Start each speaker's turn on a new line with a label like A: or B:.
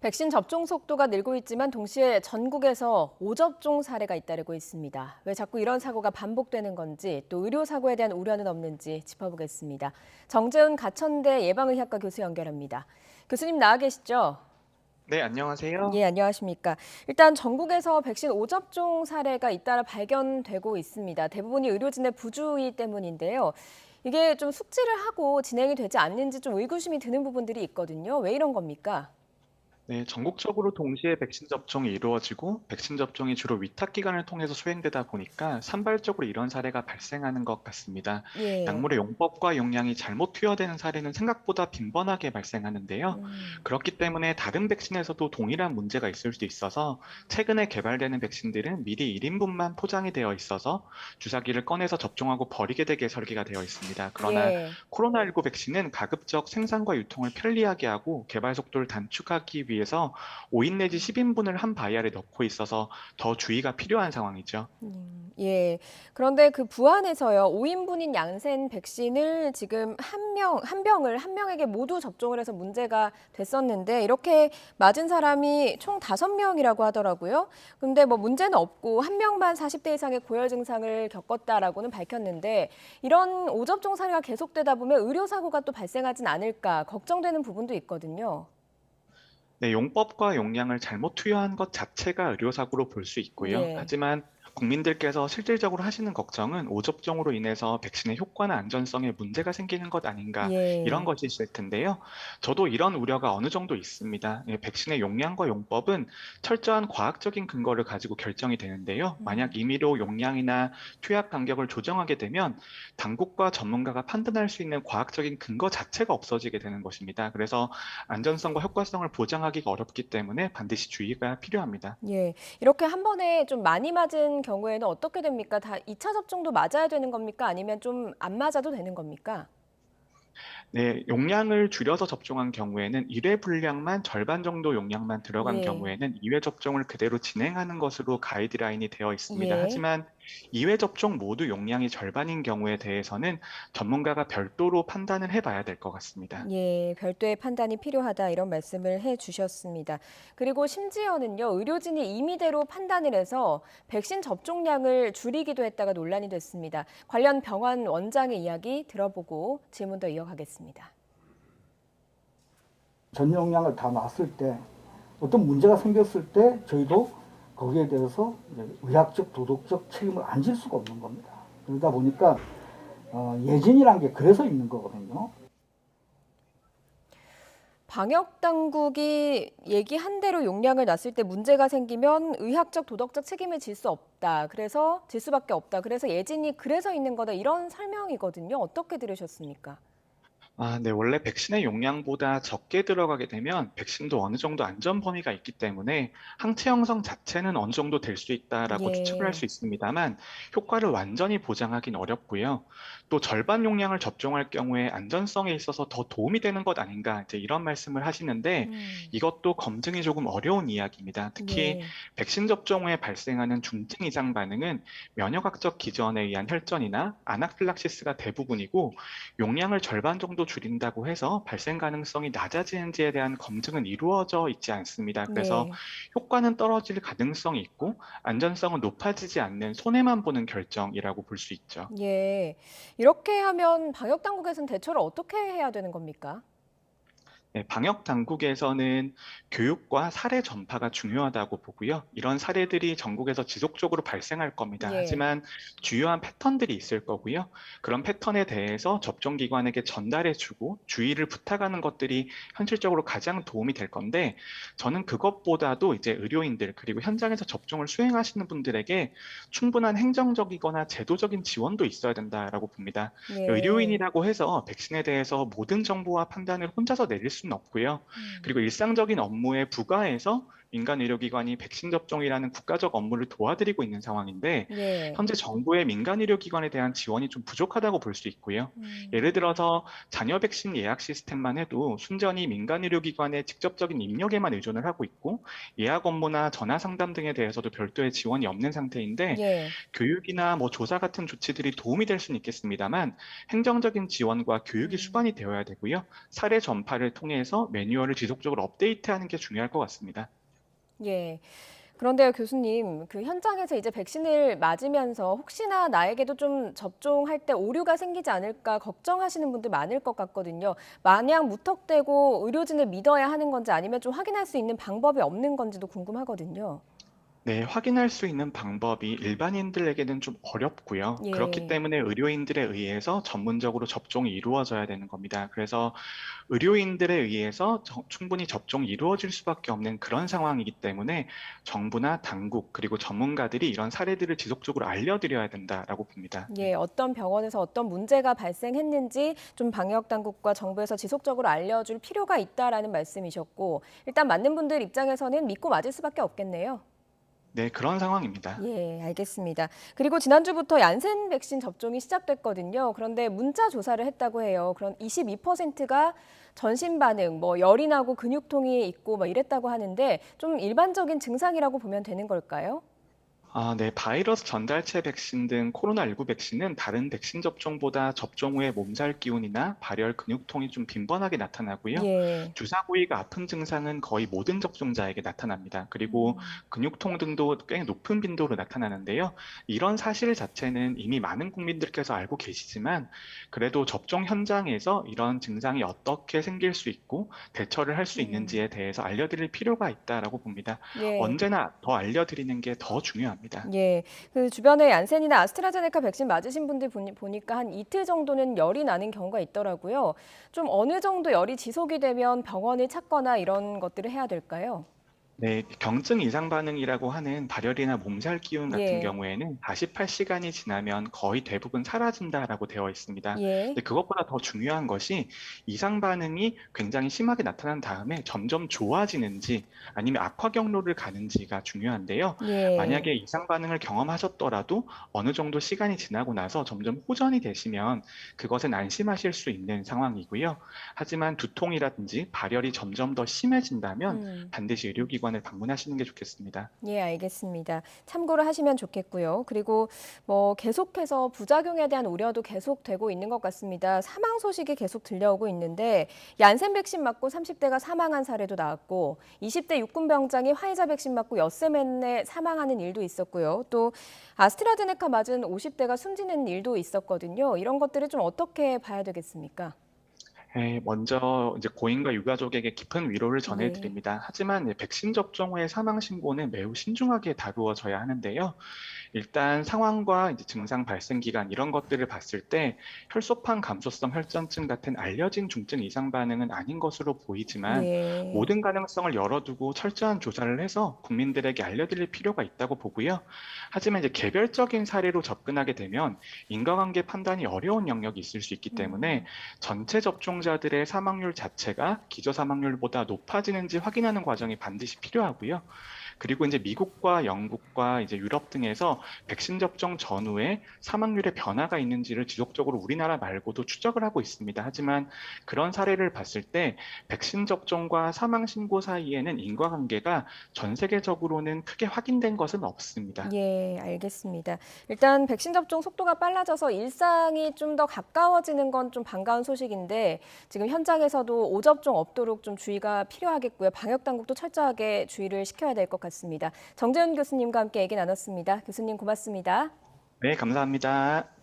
A: 백신 접종 속도가 늘고 있지만 동시에 전국에서 오접종 사례가 잇따르고 있습니다. 왜 자꾸 이런 사고가 반복되는 건지 또 의료 사고에 대한 우려는 없는지 짚어보겠습니다. 정재훈 가천대 예방의학과 교수 연결합니다. 교수님 나와 계시죠?
B: 네, 안녕하세요.
A: 예, 안녕하십니까. 일단 전국에서 백신 오접종 사례가 잇따라 발견되고 있습니다. 대부분이 의료진의 부주의 때문인데요. 이게 좀 숙지를 하고 진행이 되지 않는지 좀 의구심이 드는 부분들이 있거든요. 왜 이런 겁니까?
B: 네, 전국적으로 동시에 백신 접종이 이루어지고 백신 접종이 주로 위탁기관을 통해서 수행되다 보니까 산발적으로 이런 사례가 발생하는 것 같습니다.
A: 예.
B: 약물의 용법과 용량이 잘못 투여되는 사례는 생각보다 빈번하게 발생하는데요.
A: 음.
B: 그렇기 때문에 다른 백신에서도 동일한 문제가 있을 수 있어서 최근에 개발되는 백신들은 미리 1인분만 포장이 되어 있어서 주사기를 꺼내서 접종하고 버리게 되게 설계가 되어 있습니다. 그러나
A: 예.
B: 코로나19 백신은 가급적 생산과 유통을 편리하게 하고 개발 속도를 단축하기 위해서 5인 내지 10인분을 한 바이알에 넣고 있어서 더 주의가 필요한 상황이죠.
A: 예. 그런데 그 부안에서요. 5인분인 얀센 백신을 지금 한 병을 한 명에게 모두 접종을 해서 문제가 됐었는데 이렇게 맞은 사람이 총 5명이라고 하더라고요. 근데 뭐 문제는 없고 한 명만 40대 이상의 고열 증상을 겪었다라고는 밝혔는데 이런 오접종 사례가 계속되다 보면 의료 사고가 또 발생하진 않을까 걱정되는 부분도 있거든요.
B: 네, 용법과 용량을 잘못 투여한 것 자체가 의료사고로 볼 수 있고요.
A: 예.
B: 하지만 국민들께서 실질적으로 하시는 걱정은 오접종으로 인해서 백신의 효과나 안전성에 문제가 생기는 것 아닌가 이런
A: 예.
B: 것이실 텐데요. 저도 이런 우려가 어느 정도 있습니다. 예, 백신의 용량과 용법은 철저한 과학적인 근거를 가지고 결정이 되는데요. 만약
A: 음.
B: 임의로 용량이나 투약 간격을 조정하게 되면 당국과 전문가가 판단할 수 있는 과학적인 근거 자체가 없어지게 되는 것입니다. 그래서 안전성과 효과성을 보장하기가 어렵기 때문에 반드시 주의가 필요합니다.
A: 예. 이렇게 한 번에 좀 많이 맞은 경우에는 어떻게 됩니까? 다 2차 접종도 맞아야 되는 겁니까? 아니면 좀 안 맞아도 되는 겁니까?
B: 네, 용량을 줄여서 접종한 경우에는 1회 분량만 절반 정도 용량만 들어간
A: 예.
B: 경우에는 2회 접종을 그대로 진행하는 것으로 가이드라인이 되어 있습니다.
A: 예.
B: 하지만 2회 접종 모두 용량이 절반인 경우에 대해서는 전문가가 별도로 판단을 해봐야 될 것 같습니다.
A: 예. 별도의 판단이 필요하다 이런 말씀을 해 주셨습니다. 그리고 심지어는요. 의료진이 임의대로 판단을 해서 백신 접종량을 줄이기도 했다가 논란이 됐습니다. 관련 병원 원장의 이야기 들어보고 질문 더 이어가겠습니다.
C: 전 용량을 다 놨을 때 어떤 문제가 생겼을 때 저희도 거기에 대해서 이제 의학적, 도덕적 책임을 안 질 수가 없는 겁니다. 그러다 보니까 예진이란 게 그래서 있는 거거든요.
A: 방역 당국이 얘기한 대로 용량을 놨을 때 문제가 생기면 의학적, 도덕적 책임을 질 수 없다. 그래서 질 수밖에 없다. 그래서 예진이 그래서 있는 거다. 이런 설명이거든요. 어떻게 들으셨습니까?
B: 네. 원래 백신의 용량보다 적게 들어가게 되면 백신도 어느 정도 안전 범위가 있기 때문에 항체 형성 자체는 어느 정도 될 수 있다라고 추측을 할 수
A: 예.
B: 있습니다만 효과를 완전히 보장하기는 어렵고요. 또 절반 용량을 접종할 경우에 안전성에 있어서 더 도움이 되는 것 아닌가 이제 이런 말씀을 하시는데
A: 음.
B: 이것도 검증이 조금 어려운 이야기입니다. 특히
A: 예.
B: 백신 접종 후에 발생하는 중증 이상 반응은 면역학적 기전에 의한 혈전이나 아나필락시스가 대부분이고 용량을 절반 정도 줄인다고 해서 발생 가능성이 낮아지는지에 대한 검증은 이루어져 있지 않습니다. 그래서
A: 네.
B: 효과는 떨어질 가능성이 있고 안전성은 높아지지 않는 손해만 보는 결정이라고 볼 수 있죠.
A: 예. 이렇게 하면 방역 당국에서는 대처를 어떻게 해야 되는 겁니까?
B: 네, 방역 당국에서는 교육과 사례 전파가 중요하다고 보고요. 이런 사례들이 전국에서 지속적으로 발생할 겁니다.
A: 예.
B: 하지만 주요한 패턴들이 있을 거고요. 그런 패턴에 대해서 접종기관에게 전달해주고 주의를 부탁하는 것들이 현실적으로 가장 도움이 될 건데 저는 그것보다도 이제 의료인들 그리고 현장에서 접종을 수행하시는 분들에게 충분한 행정적이거나 제도적인 지원도 있어야 된다라고 봅니다.
A: 예.
B: 의료인이라고 해서 백신에 대해서 모든 정보와 판단을 혼자서 내릴 수는 없고요.
A: 음.
B: 그리고 일상적인 업무에 부가해서 민간 의료기관이 백신 접종이라는 국가적 업무를 도와드리고 있는 상황인데
A: 예.
B: 현재 정부의 민간 의료기관에 대한 지원이 좀 부족하다고 볼 수 있고요. 예를
A: 음.
B: 들어서 자녀 백신 예약 시스템만 해도 순전히 민간 의료기관의 직접적인 입력에만 의존을 하고 있고 예약 업무나 전화 상담 등에 대해서도 별도의 지원이 없는 상태인데
A: 예.
B: 교육이나 뭐 조사 같은 조치들이 도움이 될 수는 있겠습니다만 행정적인 지원과 교육이
A: 음.
B: 수반이 되어야 되고요. 사례 전파를 통해 통해서 매뉴얼을 지속적으로 업데이트하는 게 중요할 것 같습니다.
A: 예. 그런데요, 교수님, 그 현장에서 이제 백신을 맞으면서 혹시나 나에게도 좀 접종할 때 오류가 생기지 않을까 걱정하시는 분들 많을 것 같거든요. 마냥 무턱대고 의료진을 믿어야 하는 건지 아니면 좀 확인할 수 있는 방법이 없는 건지도 궁금하거든요.
B: 네, 확인할 수 있는 방법이 일반인들에게는 좀 어렵고요. 그렇기
A: 예.
B: 때문에 의료인들에 의해서 전문적으로 접종이 이루어져야 되는 겁니다. 그래서 의료인들에 의해서 충분히 접종이 이루어질 수밖에 없는 그런 상황이기 때문에 정부나 당국 그리고 전문가들이 이런 사례들을 지속적으로 알려드려야 된다라고 봅니다.
A: 예, 어떤 병원에서 어떤 문제가 발생했는지 좀 방역 당국과 정부에서 지속적으로 알려줄 필요가 있다라는 말씀이셨고, 일단 맞는 분들 입장에서는 믿고 맞을 수밖에 없겠네요.
B: 네, 그런 상황입니다.
A: 예, 알겠습니다. 그리고 지난주부터 얀센 백신 접종이 시작됐거든요. 그런데 문자 조사를 했다고 해요. 그런 22%가 전신 반응, 뭐 열이 나고 근육통이 있고 뭐 이랬다고 하는데 좀 일반적인 증상이라고 보면 되는 걸까요?
B: 네. 바이러스 전달체 백신 등 코로나19 백신은 다른 백신 접종보다 접종 후에 몸살 기운이나 발열 근육통이 좀 빈번하게 나타나고요.
A: 예.
B: 주사 부위가 아픈 증상은 거의 모든 접종자에게 나타납니다. 그리고
A: 음.
B: 근육통 등도 꽤 높은 빈도로 나타나는데요. 이런 사실 자체는 이미 많은 국민들께서 알고 계시지만 그래도 접종 현장에서 이런 증상이 어떻게 생길 수 있고 대처를 할 수 있는지에 대해서 알려드릴 필요가 있다라고 봅니다.
A: 예.
B: 언제나 더 알려드리는 게 더 중요합니다.
A: 예, 그 주변에 얀센이나 아스트라제네카 백신 맞으신 분들 보니까 한 이틀 정도는 열이 나는 경우가 있더라고요. 좀 어느 정도 열이 지속이 되면 병원을 찾거나 이런 것들을 해야 될까요?
B: 네, 경증 이상 반응이라고 하는 발열이나 몸살 기운 같은
A: 예,
B: 경우에는 48시간이 지나면 거의 대부분 사라진다라고 되어 있습니다.
A: 예,
B: 근데 그것보다 더 중요한 것이 이상 반응이 굉장히 심하게 나타난 다음에 점점 좋아지는지 아니면 악화 경로를 가는지가 중요한데요.
A: 예.
B: 만약에 이상 반응을 경험하셨더라도 어느 정도 시간이 지나고 나서 점점 호전이 되시면 그것은 안심하실 수 있는 상황이고요. 하지만 두통이라든지 발열이 점점 더 심해진다면
A: 음.
B: 반드시 의료기관을 방문하시는 게 좋겠습니다.
A: 예, 알겠습니다. 참고를 하시면 좋겠고요. 그리고 뭐 계속해서 부작용에 대한 우려도 계속되고 있는 것 같습니다. 사망 소식이 계속 들려오고 있는데 얀센 백신 맞고 30대가 사망한 사례도 나왔고 20대 육군 병장이 화이자 백신 맞고 엿새 맨에 사망하는 일도 있었고요. 또 아스트라제네카 맞은 50대가 숨지는 일도 있었거든요. 이런 것들을 좀 어떻게 봐야 되겠습니까?
B: 네, 먼저 이제 고인과 유가족에게 깊은 위로를
A: 예.
B: 전해드립니다. 하지만 백신 접종 후의 사망 신고는 매우 신중하게 다루어져야 하는데요. 일단 상황과 이제 증상 발생 기간 이런 것들을 봤을 때 혈소판 감소성 혈전증 같은 알려진 중증 이상 반응은 아닌 것으로 보이지만
A: 예.
B: 모든 가능성을 열어두고 철저한 조사를 해서 국민들에게 알려드릴 필요가 있다고 보고요. 하지만 이제 개별적인 사례로 접근하게 되면 인과관계 판단이 어려운 영역이 있을 수 있기 때문에
A: 음.
B: 전체 접종자들의 사망률 자체가 기저 사망률보다 높아지는지 확인하는 과정이 반드시 필요하고요. 그리고 이제 미국과 영국과 이제 유럽 등에서 백신 접종 전후에 사망률의 변화가 있는지를 지속적으로 우리나라 말고도 추적을 하고 있습니다. 하지만 그런 사례를 봤을 때 백신 접종과 사망 신고 사이에는 인과관계가 전 세계적으로는 크게 확인된 것은 없습니다.
A: 예, 알겠습니다. 일단 백신 접종 속도가 빨라져서 일상이 좀 더 가까워지는 건 좀 반가운 소식인데 지금 현장에서도 오접종 없도록 좀 주의가 필요하겠고요. 방역 당국도 철저하게 주의를 시켜야 될 것 같습니다. 정재훈 교수님과 함께 얘기 나눴습니다. 교수님 고맙습니다.
B: 네, 감사합니다.